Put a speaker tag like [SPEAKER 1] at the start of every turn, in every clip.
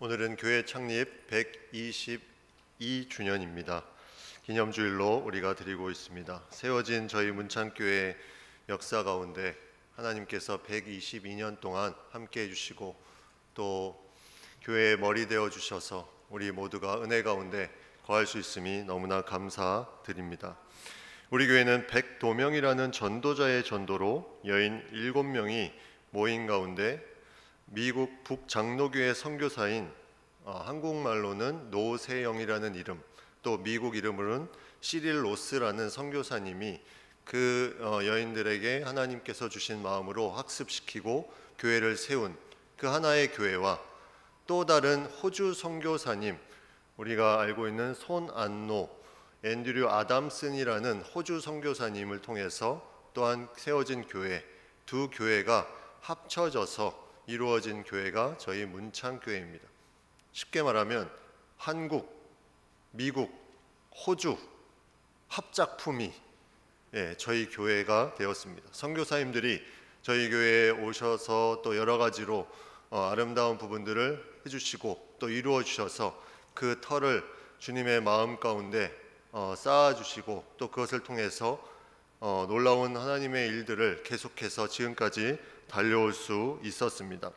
[SPEAKER 1] 오늘은 교회 창립 122주년입니다. 기념주일로 우리가 드리고 있습니다. 세워진 저희 문창교회 역사 가운데 하나님께서 122년 동안 함께 해주시고 또 교회의 머리 되어 주셔서 우리 모두가 은혜 가운데 거할 수 있음이 너무나 감사드립니다. 우리 교회는 백도명이라는 전도자의 전도로 여인 7명이 모인 가운데 미국 북장로교회 선교사인 한국말로는 노세영이라는 이름, 또 미국 이름으로는 시릴 로스라는 선교사님이 그 여인들에게 하나님께서 주신 마음으로 학습시키고 교회를 세운 그 하나의 교회와 또 다른 호주 선교사님, 우리가 알고 있는 손안노, 앤드류 아담슨이라는 호주 선교사님을 통해서 또한 세워진 교회, 두 교회가 합쳐져서 이루어진 교회가 저희 문창교회입니다. 쉽게 말하면 한국, 미국, 호주 합작품이 저희 교회가 되었습니다. 선교사님들이 저희 교회에 오셔서 또 여러 가지로 아름다운 부분들을 해주시고 또 이루어 주셔서 그 터를 주님의 마음 가운데 쌓아주시고 또 그것을 통해서 놀라운 하나님의 일들을 계속해서 지금까지 달려올 수 있었습니다.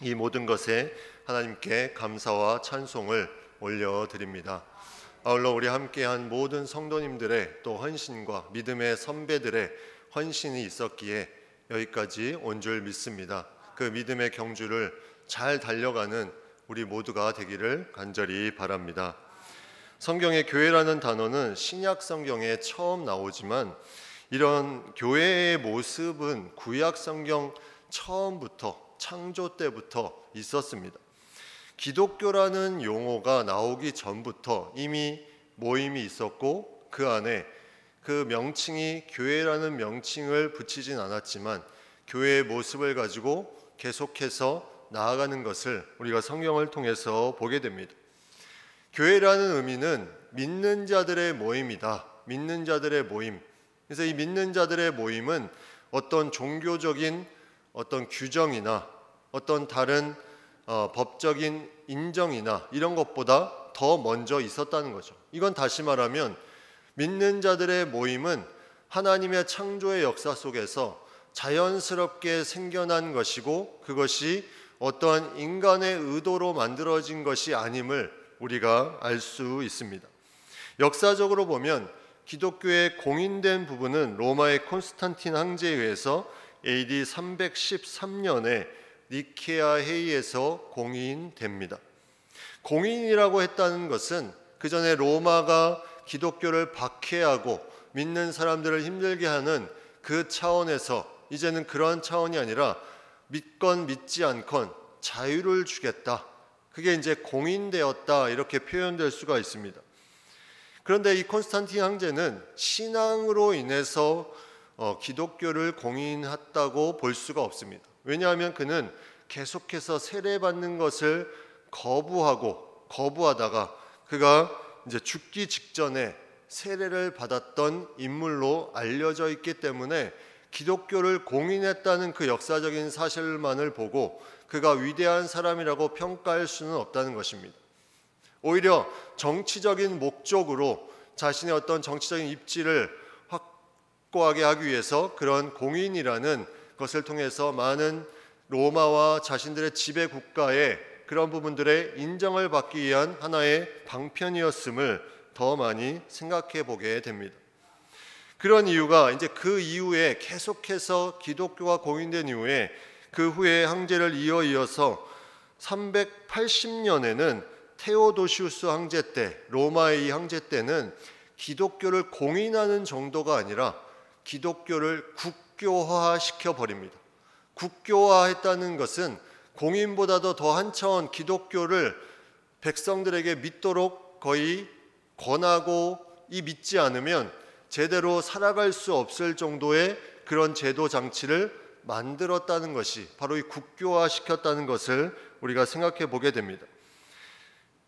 [SPEAKER 1] 이 모든 것에 하나님께 감사와 찬송을 올려드립니다. 아울러 우리 함께한 모든 성도님들의 또 헌신과 믿음의 선배들의 헌신이 있었기에 여기까지 온 줄 믿습니다. 그 믿음의 경주를 잘 달려가는 우리 모두가 되기를 간절히 바랍니다. 성경의 교회라는 단어는 신약 성경에 처음 나오지만 이런 교회의 모습은 구약 성경 처음부터 창조 때부터 있었습니다. 기독교라는 용어가 나오기 전부터 이미 모임이 있었고 그 안에 그 명칭이 교회라는 명칭을 붙이진 않았지만 교회의 모습을 가지고 계속해서 나아가는 것을 우리가 성경을 통해서 보게 됩니다. 교회라는 의미는 믿는 자들의 모임이다. 믿는 자들의 모임. 그래서 이 믿는 자들의 모임은 어떤 종교적인 어떤 규정이나 어떤 다른 법적인 인정이나 이런 것보다 더 먼저 있었다는 거죠. 이건 다시 말하면 믿는 자들의 모임은 하나님의 창조의 역사 속에서 자연스럽게 생겨난 것이고 그것이 어떠한 인간의 의도로 만들어진 것이 아님을 우리가 알 수 있습니다. 역사적으로 보면 기독교의 공인된 부분은 로마의 콘스탄틴 황제에 의해서 AD 313년에 니케아 회의에서 공인됩니다. 공인이라고 했다는 것은 그 전에 로마가 기독교를 박해하고 믿는 사람들을 힘들게 하는 그 차원에서 이제는 그러한 차원이 아니라 믿건 믿지 않건 자유를 주겠다. 그게 이제 공인되었다 이렇게 표현될 수가 있습니다. 그런데 이 콘스탄틴 황제는 신앙으로 인해서 기독교를 공인했다고 볼 수가 없습니다. 왜냐하면 그는 계속해서 세례받는 것을 거부하다가 그가 이제 죽기 직전에 세례를 받았던 인물로 알려져 있기 때문에 기독교를 공인했다는 그 역사적인 사실만을 보고 그가 위대한 사람이라고 평가할 수는 없다는 것입니다. 오히려 정치적인 목적으로 자신의 어떤 정치적인 입지를 확고하게 하기 위해서 그런 공인이라는 것을 통해서 많은 로마와 자신들의 지배 국가의 그런 부분들의 인정을 받기 위한 하나의 방편이었음을 더 많이 생각해 보게 됩니다. 그런 이유가 이제 그 이후에 계속해서 기독교가 공인된 이후에 그 후에 황제를 이어서 380년에는 테오도시우스 황제 때, 로마의 이 황제 때는 기독교를 공인하는 정도가 아니라 기독교를 국교화시켜 버립니다. 국교화했다는 것은 공인보다도 더 한 차원 기독교를 백성들에게 믿도록 거의 권하고 이 믿지 않으면 제대로 살아갈 수 없을 정도의 그런 제도 장치를 만들었다는 것이 바로 이 국교화시켰다는 것을 우리가 생각해 보게 됩니다.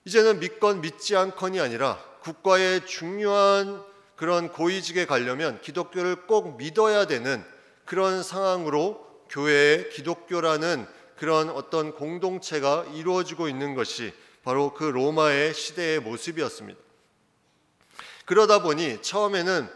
[SPEAKER 1] 이제는 믿건 믿지 않건이 아니라 국가의 중요한 그런 고위직에 가려면 기독교를 꼭 믿어야 되는 그런 상황으로 교회의 기독교라는 그런 어떤 공동체가 이루어지고 있는 것이 바로 그 로마의 시대의 모습이었습니다. 그러다 보니 처음에는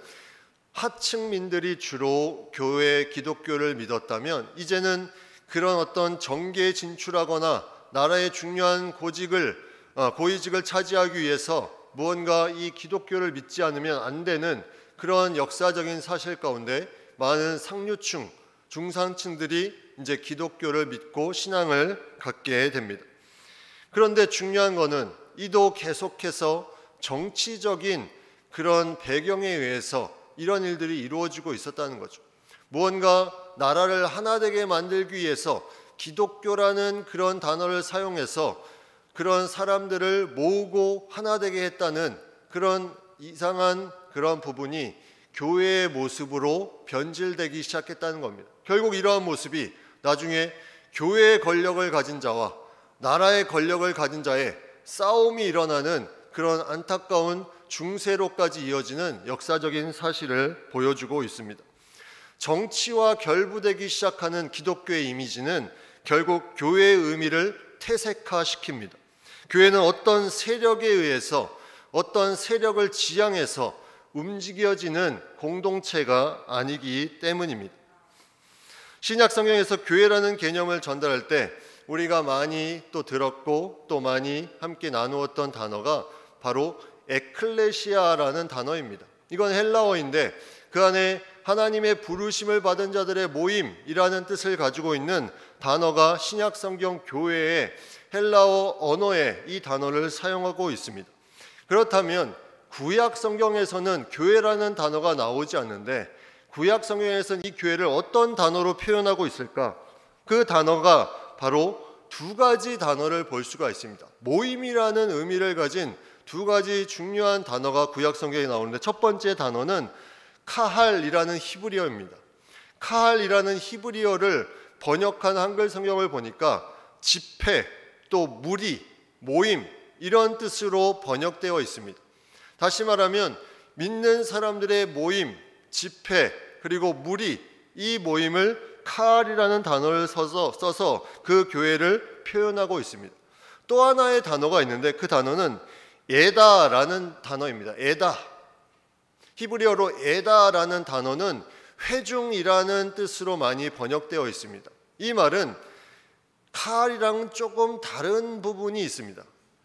[SPEAKER 1] 하층민들이 주로 교회 기독교를 믿었다면 이제는 그런 어떤 정계에 진출하거나 나라의 중요한 고위직을 차지하기 위해서 무언가 이 기독교를 믿지 않으면 안 되는 그런 역사적인 사실 가운데 많은 상류층, 중산층들이 이제 기독교를 믿고 신앙을 갖게 됩니다. 그런데 중요한 것은 이도 계속해서 정치적인 그런 배경에 의해서 이런 일들이 이루어지고 있었다는 거죠. 무언가 나라를 하나 되게 만들기 위해서 기독교라는 그런 단어를 사용해서 그런 사람들을 모으고 하나 되게 했다는 그런 이상한 그런 부분이 교회의 모습으로 변질되기 시작했다는 겁니다. 결국 이러한 모습이 나중에 교회의 권력을 가진 자와 나라의 권력을 가진 자의 싸움이 일어나는 그런 안타까운 중세로까지 이어지는 역사적인 사실을 보여주고 있습니다. 정치와 결부되기 시작하는 기독교의 이미지는 결국 교회의 의미를 퇴색화시킵니다. 교회는 어떤 세력에 의해서 어떤 세력을 지향해서 움직여지는 공동체가 아니기 때문입니다. 신약 성경에서 교회라는 개념을 전달할 때 우리가 많이 또 들었고 또 많이 함께 나누었던 단어가 바로 에클레시아라는 단어입니다. 이건 헬라어인데 그 안에 하나님의 부르심을 받은 자들의 모임이라는 뜻을 가지고 있는 단어가 신약 성경 교회의 헬라어 언어에 이 단어를 사용하고 있습니다. 그렇다면 구약 성경에서는 교회라는 단어가 나오지 않는데 구약 성경에서는 이 교회를 어떤 단어로 표현하고 있을까? 그 단어가 바로 두 가지 단어를 볼 수가 있습니다. 모임이라는 의미를 가진 두 가지 중요한 단어가 구약 성경에 나오는데 첫 번째 단어는 카할이라는 히브리어입니다. 카할이라는 히브리어를 번역한 한글 성경을 보니까 집회, 또 무리, 모임 이런 뜻으로 번역되어 있습니다. 다시 말하면 믿는 사람들의 모임, 집회, 그리고 무리 이 모임을 카할이라는 단어를 써서 그 교회를 표현하고 있습니다. 또 하나의 단어가 있는데 그 단어는 에다라는 단어입니다. 에다. 히브리어로 에다라는 단어는 회중이라는 뜻으로 많이 번역되어 있습니다. 이 말은 카할이랑 조금 다른 부분이 있습니다.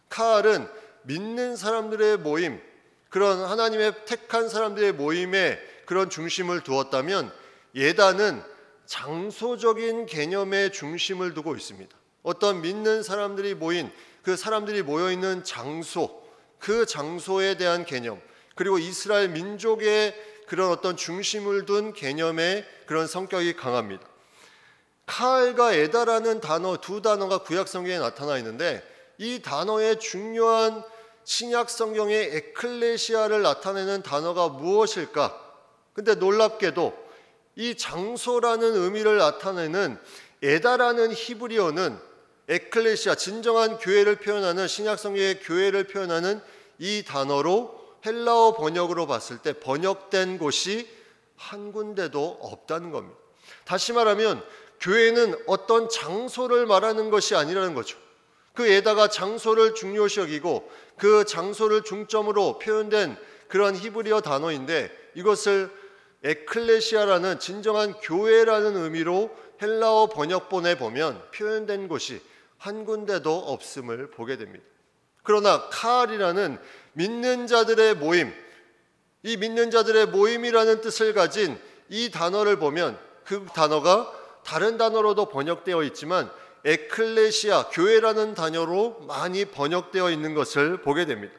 [SPEAKER 1] 카할은 믿는 사람들의 모임, 그런 하나님의 택한 사람들의 모임에 그런 중심을 두었다면 에다는 장소적인 개념의 중심을 두고 있습니다. 어떤 믿는 사람들이 모인 그 사람들이 모여있는 장소, 그 장소에 대한 개념, 그리고 이스라엘 민족의 그런 어떤 중심을 둔 개념의 그런 성격이 강합니다. 카할과 에다라는 단어 두 단어가 구약 성경에 나타나 있는데 이 단어의 중요한 신약 성경의 에클레시아를 나타내는 단어가 무엇일까? 근데 놀랍게도 이 장소라는 의미를 나타내는 에다라는 히브리어는 에클레시아, 진정한 교회를 표현하는 신약 성경의 교회를 표현하는 이 단어로 헬라어 번역으로 봤을 때 번역된 곳이 한 군데도 없다는 겁니다. 다시 말하면 교회는 어떤 장소를 말하는 것이 아니라는 거죠. 그 에다가 장소를 중요시 여기고 그 장소를 중점으로 표현된 그런 히브리어 단어인데 이것을 에클레시아라는 진정한 교회라는 의미로 헬라어 번역본에 보면 표현된 곳이 한 군데도 없음을 보게 됩니다. 그러나 카할이라는 믿는 자들의 모임, 이 믿는 자들의 모임이라는 뜻을 가진 이 단어를 보면 그 단어가 다른 단어로도 번역되어 있지만 에클레시아, 교회라는 단어로 많이 번역되어 있는 것을 보게 됩니다.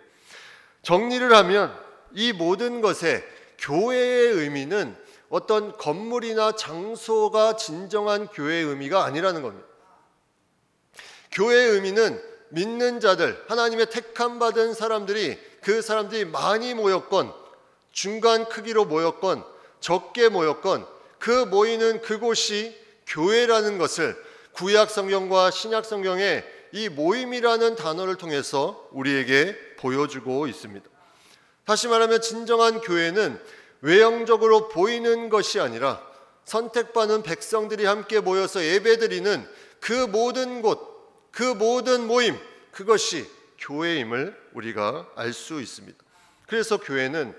[SPEAKER 1] 정리를 하면 이 모든 것에 교회의 의미는 어떤 건물이나 장소가 진정한 교회의 의미가 아니라는 겁니다. 교회의 의미는 믿는 자들, 하나님의 택함 받은 사람들이 그 사람들이 많이 모였건 중간 크기로 모였건 적게 모였건 그 모이는 그곳이 교회라는 것을 구약 성경과 신약 성경의 이 모임이라는 단어를 통해서 우리에게 보여주고 있습니다. 다시 말하면 진정한 교회는 외형적으로 보이는 것이 아니라 선택받은 백성들이 함께 모여서 예배드리는 그 모든 곳, 그 모든 모임, 그것이 교회임을 우리가 알 수 있습니다. 그래서 교회는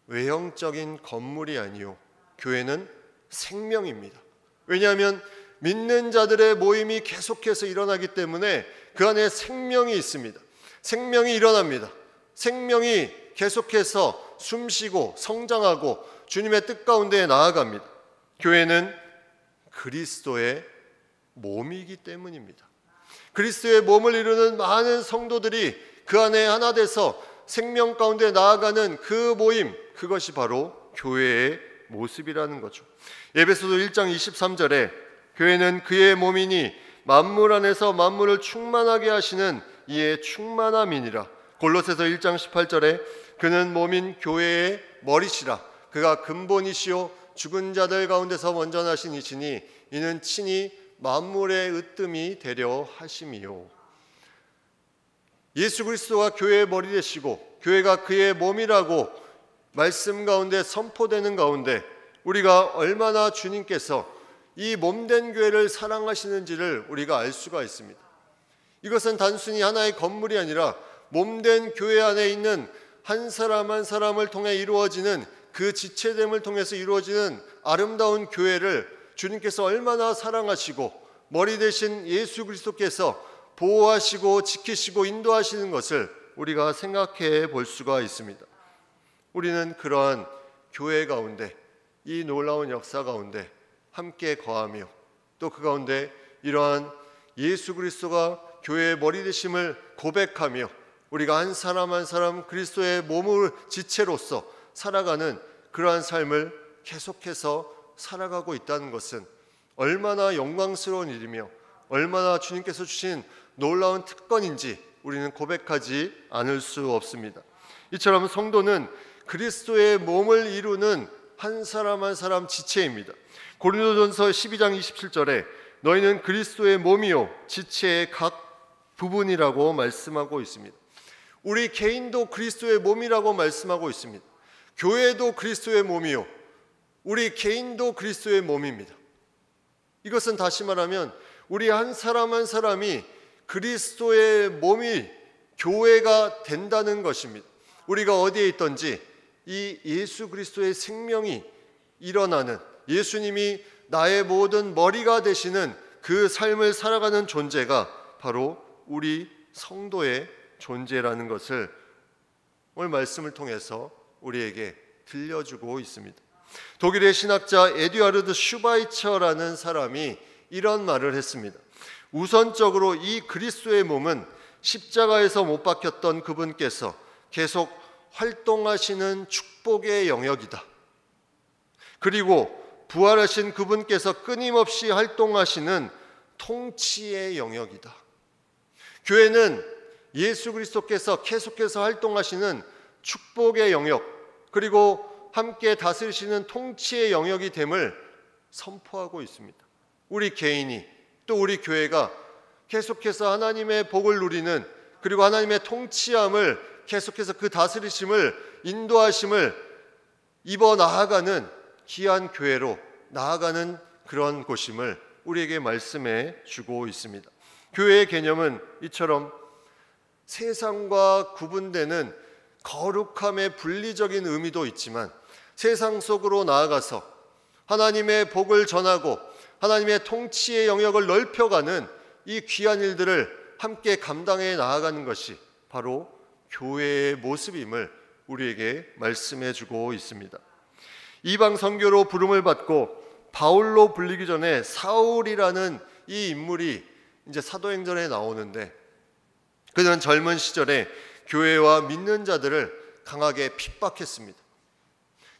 [SPEAKER 1] 외형적인 건물이 아니요, 교회는 생명입니다. 왜냐하면 믿는 자들의 모임이 계속해서 일어나기 때문에 그 안에 생명이 있습니다. 생명이 일어납니다. 생명이 계속해서 숨쉬고 성장하고 주님의 뜻 가운데 나아갑니다. 교회는 그리스도의 몸이기 때문입니다. 그리스도의 몸을 이루는 많은 성도들이 그 안에 하나 돼서 생명 가운데 나아가는 그 모임, 그것이 바로 교회의 모습이라는 거죠. 에베소서 1장 23절에 교회는 그의 몸이니 만물 안에서 만물을 충만하게 하시는 이의 충만함이니라. 골로새서 1장 18절에 그는 몸인 교회의 머리시라. 그가 근본이시요 죽은 자들 가운데서 먼저 나신 이시니 이는 친히 만물의 으뜸이 되려 하심이요. 예수 그리스도가 교회의 머리 되시고 교회가 그의 몸이라고 말씀 가운데 선포되는 가운데 우리가 얼마나 주님께서 이 몸된 교회를 사랑하시는지를 우리가 알 수가 있습니다. 이것은 단순히 하나의 건물이 아니라 몸된 교회 안에 있는 한 사람 한 사람을 통해 이루어지는 그 지체됨을 통해서 이루어지는 아름다운 교회를 주님께서 얼마나 사랑하시고 머리 대신 예수 그리스도께서 보호하시고 지키시고 인도하시는 것을 우리가 생각해 볼 수가 있습니다. 우리는 그러한 교회 가운데 이 놀라운 역사 가운데 함께 거하며 또 그 가운데 이러한 예수 그리스도가 교회의 머리 되심을 고백하며 우리가 한 사람 한 사람 그리스도의 몸을 지체로서 살아가는 그러한 삶을 계속해서 살아가고 있다는 것은 얼마나 영광스러운 일이며 얼마나 주님께서 주신 놀라운 특권인지 우리는 고백하지 않을 수 없습니다. 이처럼 성도는 그리스도의 몸을 이루는 한 사람 한 사람 지체입니다. 고린도전서 12장 27절에 너희는 그리스도의 몸이요 지체의 각 부분이라고 말씀하고 있습니다. 우리 개인도 그리스도의 몸이라고 말씀하고 있습니다. 교회도 그리스도의 몸이요 우리 개인도 그리스도의 몸입니다. 이것은 다시 말하면 우리 한 사람 한 사람이 그리스도의 몸이 교회가 된다는 것입니다. 우리가 어디에 있든지 이 예수 그리스도의 생명이 일어나는, 예수님이 나의 모든 머리가 되시는 그 삶을 살아가는 존재가 바로 우리 성도의 존재라는 것을 오늘 말씀을 통해서 우리에게 들려주고 있습니다. 독일의 신학자 에듀아르드 슈바이처라는 사람이 이런 말을 했습니다. 우선적으로 이 그리스도의 몸은 십자가에서 못 박혔던 그분께서 계속 활동하시는 축복의 영역이다. 그리고 부활하신 그분께서 끊임없이 활동하시는 통치의 영역이다. 교회는 예수 그리스도께서 계속해서 활동하시는 축복의 영역, 그리고 함께 다스리시는 통치의 영역이 됨을 선포하고 있습니다. 우리 개인이 또 우리 교회가 계속해서 하나님의 복을 누리는, 그리고 하나님의 통치함을 계속해서 그 다스리심을 인도하심을 입어 나아가는 귀한 교회로 나아가는 그런 곳임을 우리에게 말씀해 주고 있습니다. 교회의 개념은 이처럼 세상과 구분되는 거룩함의 분리적인 의미도 있지만 세상 속으로 나아가서 하나님의 복을 전하고 하나님의 통치의 영역을 넓혀가는 이 귀한 일들을 함께 감당해 나아가는 것이 바로 교회의 모습임을 우리에게 말씀해 주고 있습니다. 이방 선교로 부름을 받고 바울로 불리기 전에 사울이라는 이 인물이 이제 사도행전에 나오는데, 그는 젊은 시절에 교회와 믿는 자들을 강하게 핍박했습니다.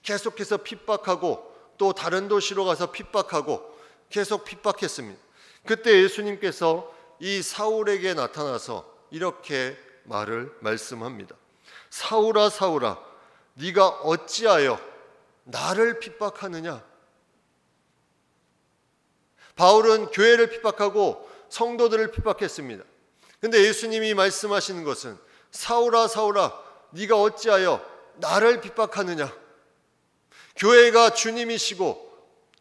[SPEAKER 1] 계속해서 핍박하고 또 다른 도시로 가서 핍박하고 계속 핍박했습니다. 그때 예수님께서 이 사울에게 나타나서 이렇게 말씀합니다. 사울아 사울아 네가 어찌하여 나를 핍박하느냐. 바울은 교회를 핍박하고 성도들을 핍박했습니다. 근데 예수님이 말씀하시는 것은 사울아 사울아 네가 어찌하여 나를 핍박하느냐. 교회가 주님이시고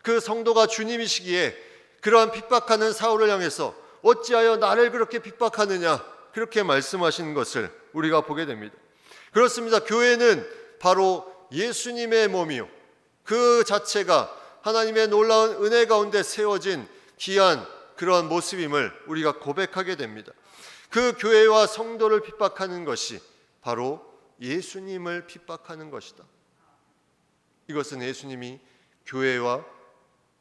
[SPEAKER 1] 그 성도가 주님이시기에 그러한 핍박하는 사울을 향해서 어찌하여 나를 그렇게 핍박하느냐, 그렇게 말씀하시는 것을 우리가 보게 됩니다. 그렇습니다. 교회는 바로 예수님의 몸이요, 그 자체가 하나님의 놀라운 은혜 가운데 세워진 귀한 그런 모습임을 우리가 고백하게 됩니다. 그 교회와 성도를 핍박하는 것이 바로 예수님을 핍박하는 것이다. 이것은 예수님이 교회와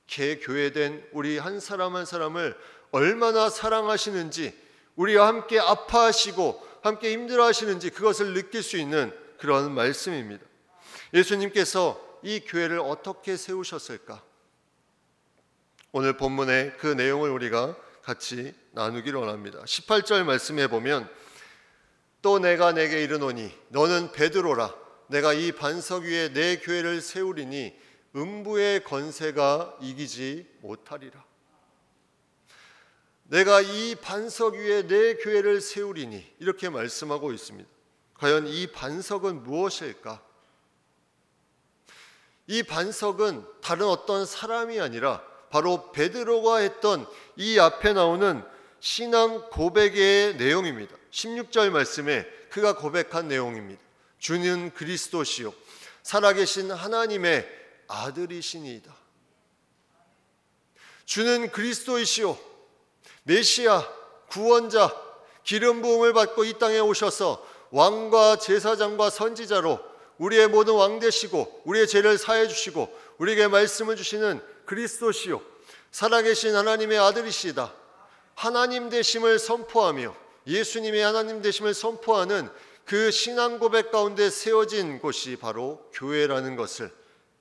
[SPEAKER 1] 개교회된 우리 한 사람 한 사람을 얼마나 사랑하시는지, 우리와 함께 아파하시고 함께 힘들어하시는지 그것을 느낄 수 있는 그런 말씀입니다. 예수님께서 이 교회를 어떻게 세우셨을까? 오늘 본문의 그 내용을 우리가 같이 나누기를 원합니다. 18절 말씀에 보면 또 내가 내게 이르노니 너는 베드로라. 내가 이 반석 위에 내 교회를 세우리니 음부의 권세가 이기지 못하리라. 내가 이 반석 위에 내 교회를 세우리니, 이렇게 말씀하고 있습니다. 과연 이 반석은 무엇일까? 이 반석은 다른 어떤 사람이 아니라 바로 베드로가 했던 이 앞에 나오는 신앙 고백의 내용입니다. 16절 말씀에 그가 고백한 내용입니다. 주는 그리스도시요 살아계신 하나님의 아들이시니이다. 주는 그리스도이시요 메시아 구원자, 기름 부음을 받고 이 땅에 오셔서 왕과 제사장과 선지자로 우리의 모든 왕 되시고 우리의 죄를 사해 주시고 우리에게 말씀을 주시는 그리스도시요 살아계신 하나님의 아들이시다. 하나님 되심을 선포하며 예수님의 하나님 되심을 선포하는 그 신앙 고백 가운데 세워진 곳이 바로 교회라는 것을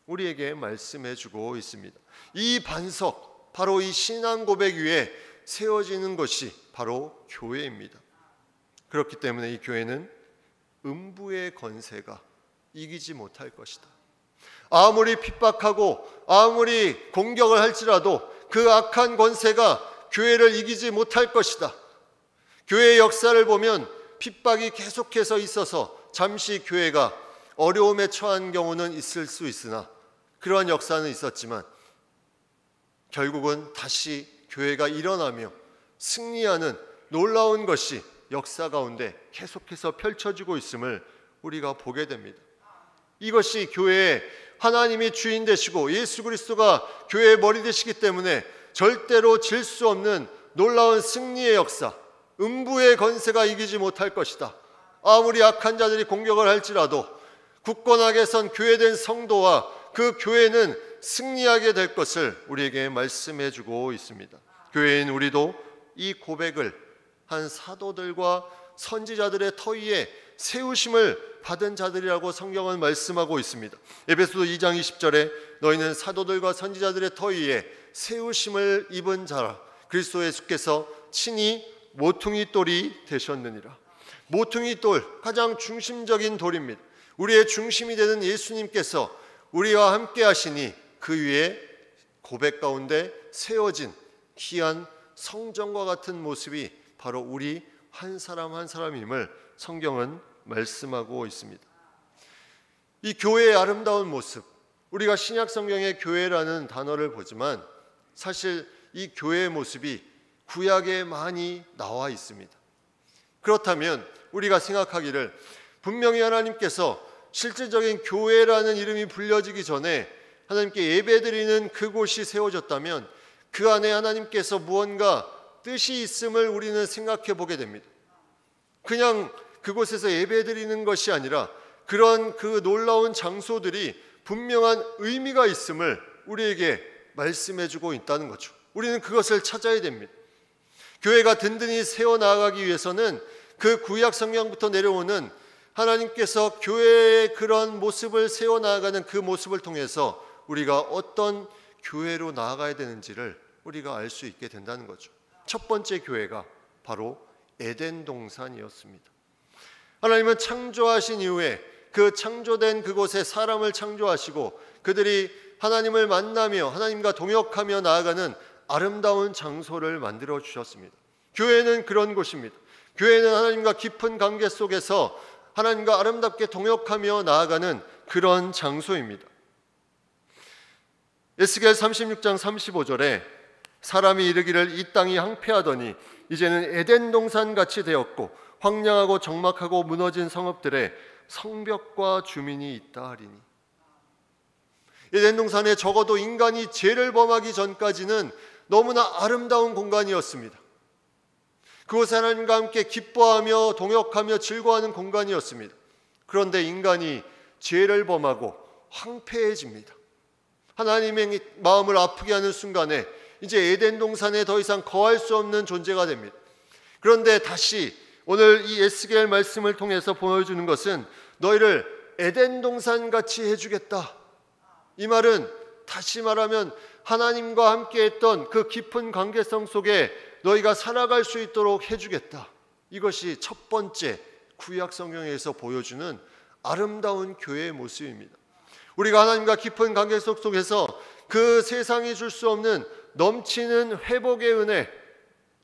[SPEAKER 1] 우리에게 말씀해 주고 있습니다. 이 반석, 바로 이 신앙 고백 위에 세워지는 것이 바로 교회입니다. 그렇기 때문에 이 교회는 음부의 권세가 이기지 못할 것이다. 아무리 핍박하고 아무리 공격을 할지라도 그 악한 권세가 교회를 이기지 못할 것이다. 교회의 역사를 보면 핍박이 계속해서 있어서 잠시 교회가 어려움에 처한 경우는 있을 수 있으나, 그러한 역사는 있었지만 결국은 다시 교회가 일어나며 승리하는 놀라운 것이 역사 가운데 계속해서 펼쳐지고 있음을 우리가 보게 됩니다. 이것이 교회의 하나님이 주인 되시고 예수 그리스도가 교회의 머리 되시기 때문에 절대로 질 수 없는 놀라운 승리의 역사, 음부의 권세가 이기지 못할 것이다. 아무리 악한 자들이 공격을 할지라도 굳건하게 선 교회된 성도와 그 교회는 승리하게 될 것을 우리에게 말씀해 주고 있습니다. 교회인 우리도 이 고백을 한 사도들과 선지자들의 터 위에 세우심을 받은 자들이라고 성경은 말씀하고 있습니다. 에베소서 2장 20절에 너희는 사도들과 선지자들의 터 위에 세우심을 입은 자라. 그리스도 예수께서 친히 모퉁이 돌이 되셨느니라. 모퉁이 돌, 가장 중심적인 돌입니다. 우리의 중심이 되는 예수님께서 우리와 함께 하시니 그 위에 고백 가운데 세워진 귀한 성전과 같은 모습이 바로 우리 한 사람 한 사람임을 성경은 말씀하고 있습니다. 이 교회의 아름다운 모습, 우리가 신약 성경에 교회라는 단어를 보지만 사실 이 교회의 모습이 구약에 많이 나와 있습니다. 그렇다면 우리가 생각하기를 분명히 하나님께서 실질적인 교회라는 이름이 불려지기 전에 하나님께 예배드리는 그곳이 세워졌다면 그 안에 하나님께서 무언가 뜻이 있음을 우리는 생각해 보게 됩니다. 그냥 그곳에서 예배드리는 것이 아니라 그런 그 놀라운 장소들이 분명한 의미가 있음을 우리에게 말씀해 주고 있다는 거죠. 우리는 그것을 찾아야 됩니다. 교회가 든든히 세워나가기 위해서는 그 구약 성경부터 내려오는 하나님께서 교회의 그런 모습을 세워나가는 그 모습을 통해서 우리가 어떤 교회로 나아가야 되는지를 우리가 알 수 있게 된다는 거죠. 첫 번째 교회가 바로 에덴 동산이었습니다. 하나님은 창조하신 이후에 그 창조된 그곳에 사람을 창조하시고 그들이 하나님을 만나며 하나님과 동역하며 나아가는 아름다운 장소를 만들어 주셨습니다. 교회는 그런 곳입니다. 교회는 하나님과 깊은 관계 속에서 하나님과 아름답게 동역하며 나아가는 그런 장소입니다. 에스겔 36장 35절에 사람이 이르기를 이 땅이 황폐하더니 이제는 에덴 동산 같이 되었고 황량하고 적막하고 무너진 성읍들에 성벽과 주민이 있다 하리니. 에덴 동산에 적어도 인간이 죄를 범하기 전까지는 너무나 아름다운 공간이었습니다. 그곳에 하나님과 함께 기뻐하며 동역하며 즐거워하는 공간이었습니다. 그런데 인간이 죄를 범하고 황폐해집니다. 하나님의 마음을 아프게 하는 순간에 이제 에덴 동산에 더 이상 거할 수 없는 존재가 됩니다. 그런데 다시 오늘 이 에스겔 말씀을 통해서 보여주는 것은 너희를 에덴 동산 같이 해주겠다. 이 말은 다시 말하면 하나님과 함께 했던 그 깊은 관계성 속에 너희가 살아갈 수 있도록 해주겠다. 이것이 첫 번째 구약 성경에서 보여주는 아름다운 교회의 모습입니다. 우리가 하나님과 깊은 관계성 속에서 그 세상이 줄 수 없는 넘치는 회복의 은혜,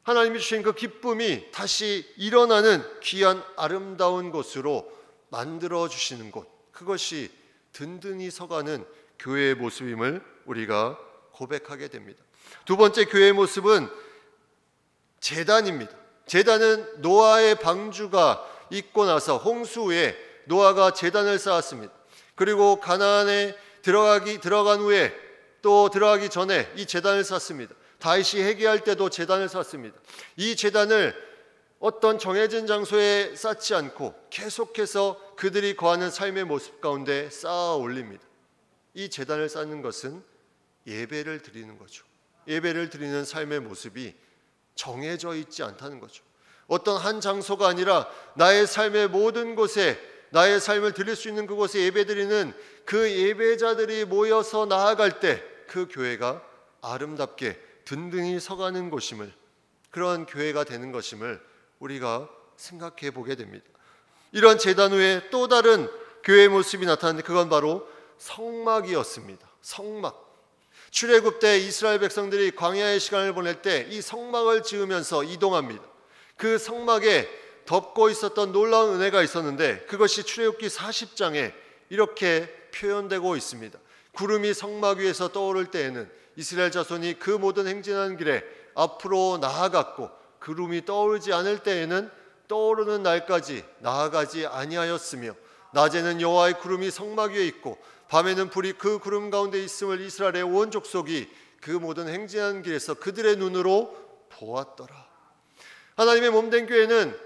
[SPEAKER 1] 하나님이 주신 그 기쁨이 다시 일어나는 귀한 아름다운 곳으로 만들어 주시는 곳, 그것이 든든히 서가는 교회의 모습임을 우리가 고백하게 됩니다. 두 번째 교회의 모습은 제단입니다. 제단은 노아의 방주가 있고 나서 홍수 후에 노아가 제단을 쌓았습니다. 그리고 가나안에 들어간 후에 또 들어가기 전에 이 제단을 쌓습니다. 다윗이 회개할 때도 제단을 쌓습니다. 이 제단을 어떤 정해진 장소에 쌓지 않고 계속해서 그들이 거하는 삶의 모습 가운데 쌓아 올립니다. 이 제단을 쌓는 것은 예배를 드리는 거죠. 예배를 드리는 삶의 모습이 정해져 있지 않다는 거죠. 어떤 한 장소가 아니라 나의 삶의 모든 곳에 나의 삶을 드릴 수 있는 그곳에 예배드리는 그 예배자들이 모여서 나아갈 때 그 교회가 아름답게 든든히 서가는 곳임을, 그런 교회가 되는 것임을 우리가 생각해 보게 됩니다. 이런 제단 후에 또 다른 교회의 모습이 나타났는데 그건 바로 성막이었습니다. 성막. 출애굽 때 이스라엘 백성들이 광야의 시간을 보낼 때 이 성막을 지으면서 이동합니다. 그 성막에 덮고 있었던 놀라운 은혜가 있었는데 그것이 출애굽기 40장에 이렇게 표현되고 있습니다. 구름이 성막 위에서 떠오를 때에는 이스라엘 자손이 그 모든 행진하는 길에 앞으로 나아갔고 구름이 떠오르지 않을 때에는 떠오르는 날까지 나아가지 아니하였으며 낮에는 여호와의 구름이 성막 위에 있고 밤에는 불이 그 구름 가운데 있음을 이스라엘의 온 족속이 그 모든 행진하는 길에서 그들의 눈으로 보았더라. 하나님의 몸된 교회는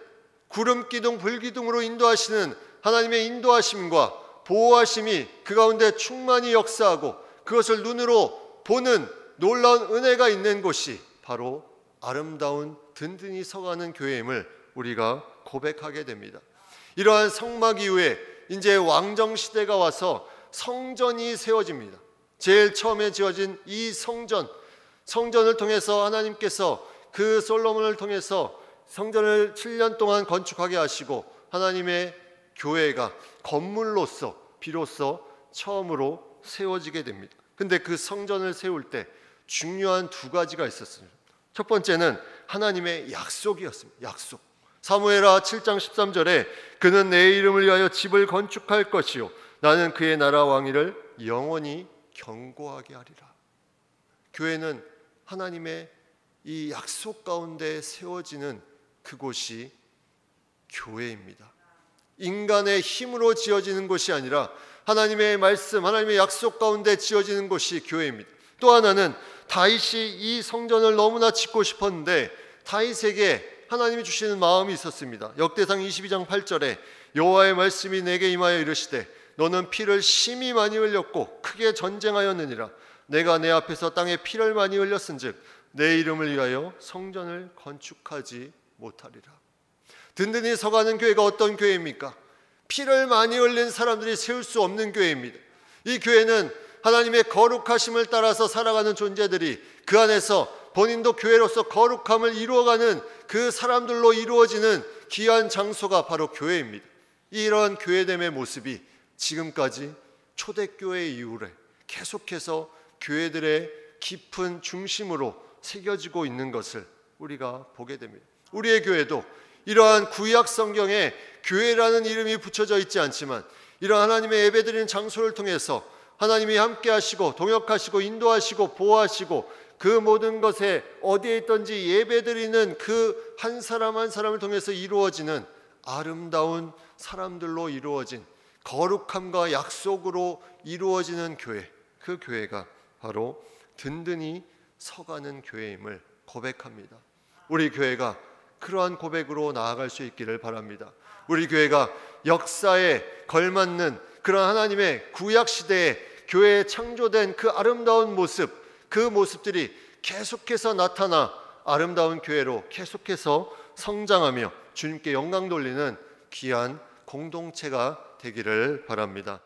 [SPEAKER 1] 구름 기둥 불 기둥으로 인도하시는 하나님의 인도하심과 보호하심이 그 가운데 충만히 역사하고 그것을 눈으로 보는 놀라운 은혜가 있는 곳이 바로 아름다운 든든히 서가는 교회임을 우리가 고백하게 됩니다. 이러한 성막 이후에 이제 왕정 시대가 와서 성전이 세워집니다. 제일 처음에 지어진 이 성전을 통해서 하나님께서 그 솔로몬을 통해서 성전을 7년 동안 건축하게 하시고 하나님의 교회가 건물로서 비로소 처음으로 세워지게 됩니다. 근데 그 성전을 세울 때 중요한 두 가지가 있었습니다. 첫 번째는 하나님의 약속이었습니다. 약속. 사무엘하 7장 13절에 그는 내 이름을 위하여 집을 건축할 것이요 나는 그의 나라 왕위를 영원히 견고하게 하리라. 교회는 하나님의 이 약속 가운데 세워지는 그곳이 교회입니다. 인간의 힘으로 지어지는 곳이 아니라 하나님의 말씀, 하나님의 약속 가운데 지어지는 곳이 교회입니다. 또 하나는 다윗이 이 성전을 너무나 짓고 싶었는데 다윗에게 하나님이 주시는 마음이 있었습니다. 역대상 22장 8절에 여호와의 말씀이 내게 임하여 이르시되 너는 피를 심히 많이 흘렸고 크게 전쟁하였느니라. 내가 내 앞에서 땅에 피를 많이 흘렸은즉 내 이름을 위하여 성전을 건축하지 못하리라. 든든히 서가는 교회가 어떤 교회입니까? 피를 많이 흘린 사람들이 세울 수 없는 교회입니다. 이 교회는 하나님의 거룩하심을 따라서 살아가는 존재들이 그 안에서 본인도 교회로서 거룩함을 이루어가는 그 사람들로 이루어지는 귀한 장소가 바로 교회입니다. 이런 교회됨의 모습이 지금까지 초대교회 이후에 계속해서 교회들의 깊은 중심으로 새겨지고 있는 것을 우리가 보게 됩니다. 우리의 교회도 이러한 구약 성경에 교회라는 이름이 붙여져 있지 않지만 이러한 하나님의 예배드리는 장소를 통해서 하나님이 함께 하시고 동역하시고 인도하시고 보호하시고 그 모든 것에 어디에 있든지 예배드리는 그 한 사람 한 사람을 통해서 이루어지는 아름다운 사람들로 이루어진 거룩함과 약속으로 이루어지는 교회, 그 교회가 바로 든든히 서가는 교회임을 고백합니다. 우리 교회가 그러한 고백으로 나아갈 수 있기를 바랍니다. 우리 교회가 역사에 걸맞는 그런 하나님의 구약시대에 교회에 창조된 그 아름다운 모습, 그 모습들이 계속해서 나타나 아름다운 교회로 계속해서 성장하며 주님께 영광 돌리는 귀한 공동체가 되기를 바랍니다.